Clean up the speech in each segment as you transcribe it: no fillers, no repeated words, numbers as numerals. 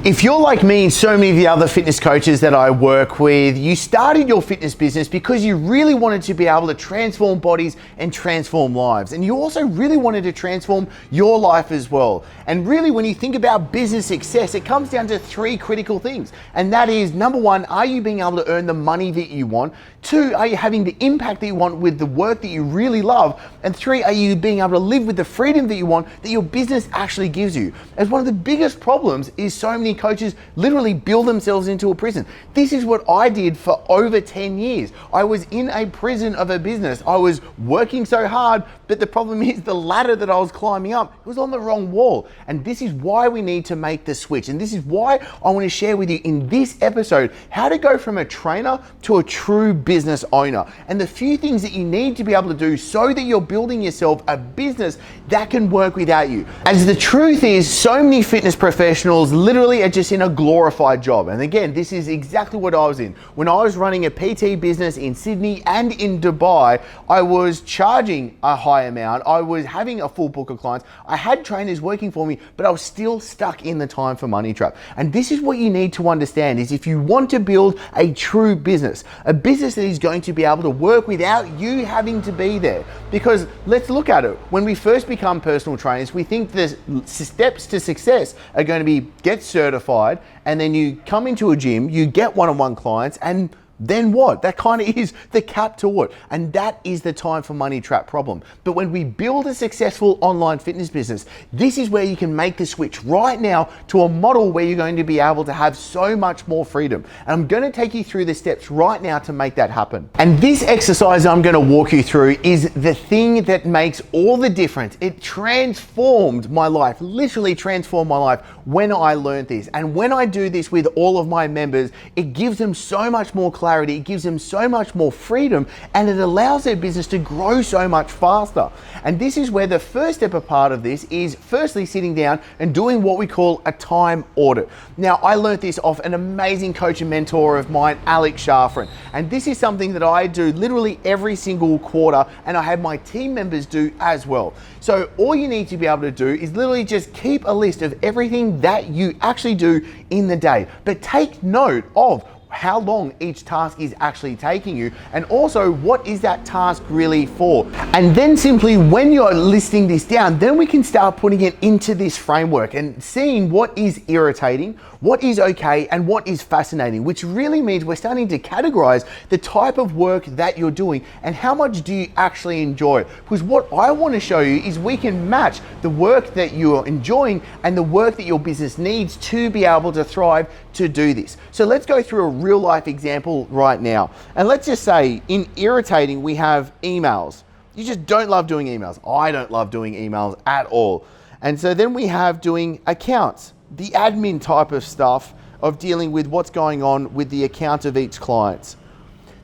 If you're like me and so many of the other fitness coaches that I work with, you started your fitness business because you really wanted to be able to transform bodies and transform lives. And you also really wanted to transform your life as well. And really, when you think about business success, it comes down to three critical things. And that is, number one, are you being able to earn the money that you want? Two, are you having the impact that you want with the work that you really love? And three, are you being able to live with the freedom that you want that your business actually gives you? As one of the biggest problems is so many coaches literally build themselves into a prison. This is what I did for over 10 years. I was in a prison of a business. I was working so hard, but the problem is the ladder that I was climbing up, it was on the wrong wall. And this is why we need to make the switch. And this is why I want to share with you in this episode how to go from a trainer to a true business owner, and the few things that you need to be able to do so that you're building yourself a business that can work without you. As the truth is, so many fitness professionals literally are just in a glorified job. And again, this is exactly what I was in. When I was running a PT business in Sydney and in Dubai, I was charging a high amount. I was having a full book of clients. I had trainers working for me, but I was still stuck in the time for money trap. And this is what you need to understand is if you want to build a true business, a business that is going to be able to work without you having to be there. Because let's look at it. When we first become personal trainers, we think the steps to success are going to be get certified, and then you come into a gym, you get one-on-one clients, and then what? That kind of is the cap to it. And that is the time for money trap problem. But when we build a successful online fitness business, this is where you can make the switch right now to a model where you're going to be able to have so much more freedom. And I'm going to take you through the steps right now to make that happen. And this exercise I'm going to walk you through is the thing that makes all the difference. It transformed my life, literally transformed my life when I learned this. And when I do this with all of my members, it gives them so much more clarity. It gives them so much more freedom, and it allows their business to grow so much faster. And this is where the first step of part of this is firstly sitting down and doing what we call a time audit. Now, I learned this off an amazing coach and mentor of mine, Alex Shafran. And this is something that I do literally every single quarter, and I have my team members do as well. So all you need to be able to do is literally just keep a list of everything that you actually do in the day, but take note of how long each task is actually taking you, and also what is that task really for. And then simply when you're listing this down, then we can start putting it into this framework and seeing what is irritating, what is okay, and what is fascinating, which really means we're starting to categorize the type of work that you're doing and how much do you actually enjoy. Because what I want to show you is we can match the work that you're enjoying and the work that your business needs to be able to thrive to do this. So let's go through a real life example right now. And let's just say in irritating, we have emails. You just don't love doing emails. I don't love doing emails at all. And so then we have doing accounts, the admin type of stuff of dealing with what's going on with the account of each client.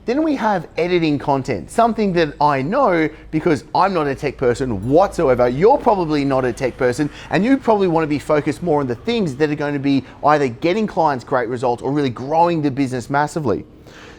Then we have editing content, something that I know because I'm not a tech person whatsoever. You're probably not a tech person, and you probably want to be focused more on the things that are going to be either getting clients great results or really growing the business massively.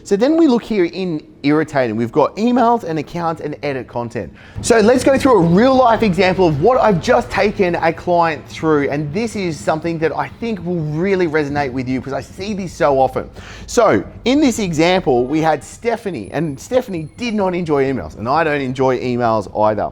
So then we look here in irritating. We've got emails and accounts and edit content. So let's go through a real life example of what I've just taken a client through. And this is something that I think will really resonate with you because I see this so often. So in this example, we had Stephanie, and Stephanie did not enjoy emails, and I don't enjoy emails either.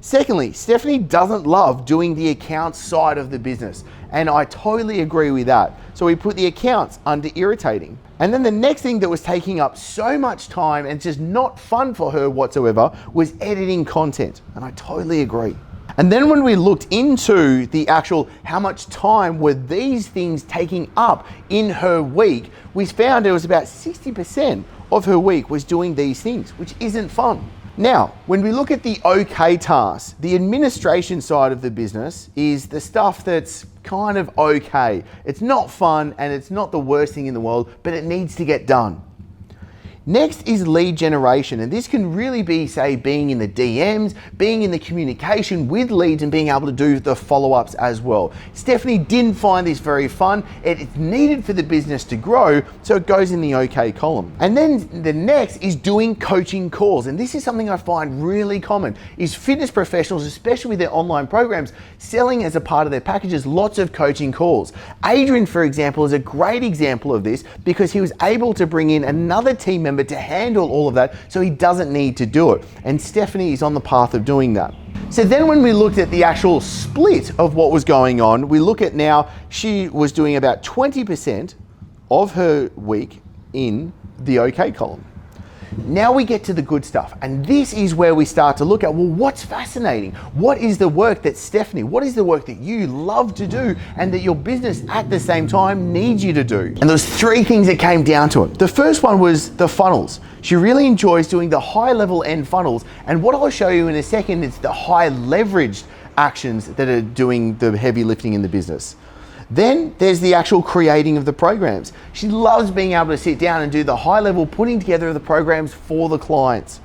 Secondly, Stephanie doesn't love doing the accounts side of the business, and I totally agree with that. So we put the accounts under irritating. And then the next thing that was taking up so much time and just not fun for her whatsoever was editing content, and I totally agree. And then when we looked into the actual how much time were these things taking up in her week, we found it was about 60% of her week was doing these things, which isn't fun. Now, when we look at the okay tasks, the administration side of the business is the stuff that's kind of okay. It's not fun and it's not the worst thing in the world, but it needs to get done. Next is lead generation, and this can really be, say, being in the DMs, being in the communication with leads, and being able to do the follow-ups as well. Stephanie didn't find this very fun. It's needed for the business to grow, so it goes in the okay column. And then the next is doing coaching calls, and this is something I find really common, is fitness professionals, especially with their online programs, selling as a part of their packages lots of coaching calls. Adrian, for example, is a great example of this because he was able to bring in another team member to handle all of that, so he doesn't need to do it. And Stephanie is on the path of doing that. So then when we looked at the actual split of what was going on, we look at now she was doing about 20% of her week in the okay column. Now we get to the good stuff, and this is where we start to look at, well, what's fascinating? What is the work that Stephanie, what is the work that you love to do and that your business at the same time needs you to do? And there's three things that came down to it. The first one was the funnels. She really enjoys doing the high level end funnels, and what I'll show you in a second is the high leveraged actions that are doing the heavy lifting in the business. Then there's the actual creating of the programs. She loves being able to sit down and do the high level putting together of the programs for the clients.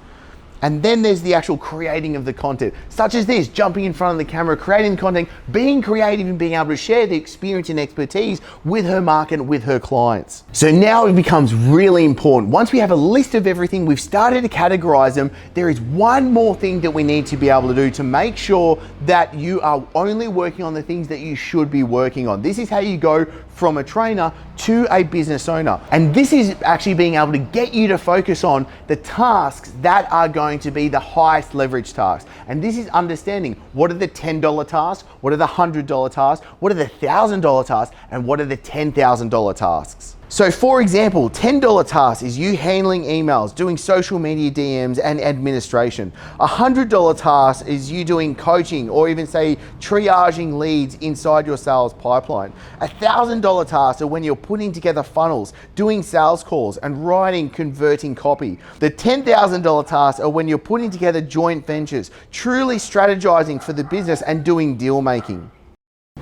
And then there's the actual creating of the content, such as this, jumping in front of the camera, creating content, being creative and being able to share the experience and expertise with her market, with her clients. So now it becomes really important. Once we have a list of everything, we've started to categorize them, there is one more thing that we need to be able to do to make sure that you are only working on the things that you should be working on. This is how you go from a trainer to a business owner. And this is actually being able to get you to focus on the tasks that are going to be the highest leverage tasks. And this is understanding what are the $10 tasks, what are the $100 tasks, what are the $1,000 tasks, and what are the $10,000 tasks. So for example, $10 task is you handling emails, doing social media DMs and administration. A $100 task is you doing coaching or even say triaging leads inside your sales pipeline. A $1,000 task are when you're putting together funnels, doing sales calls and writing converting copy. The $10,000 tasks are when you're putting together joint ventures, truly strategizing for the business and doing deal making.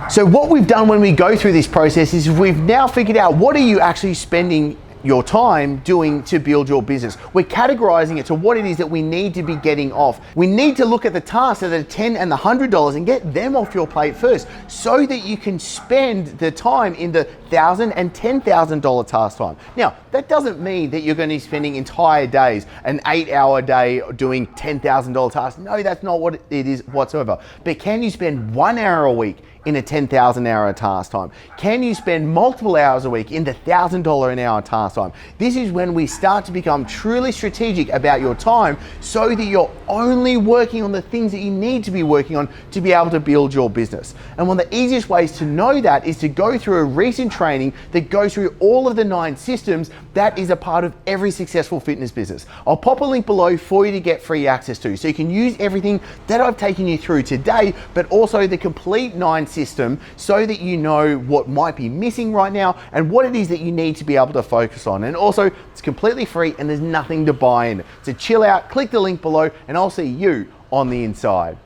So what we've done when we go through this process is we've now figured out what are you actually spending your time doing to build your business. We're categorizing it to what it is that we need to be getting off. We need to look at the tasks that are $10 and the $100 and get them off your plate first so that you can spend the time in the $1,000 and $10,000 task time. Now, that doesn't mean that you're going to be spending entire days, an 8-hour day doing $10,000 tasks. No, that's not what it is whatsoever. But can you spend 1 hour a week in a 10,000 hour task time? Can you spend multiple hours a week in the $1,000 an hour task time? This is when we start to become truly strategic about your time so that you're only working on the things that you need to be working on to be able to build your business. And one of the easiest ways to know that is to go through a recent training that goes through all of the 9 systems that is a part of every successful fitness business. I'll pop a link below for you to get free access to, so you can use everything that I've taken you through today, but also the complete 9 system so that you know what might be missing right now and what it is that you need to be able to focus on. And also, it's completely free and there's nothing to buy in. So chill out, click the link below, and I'll see you on the inside.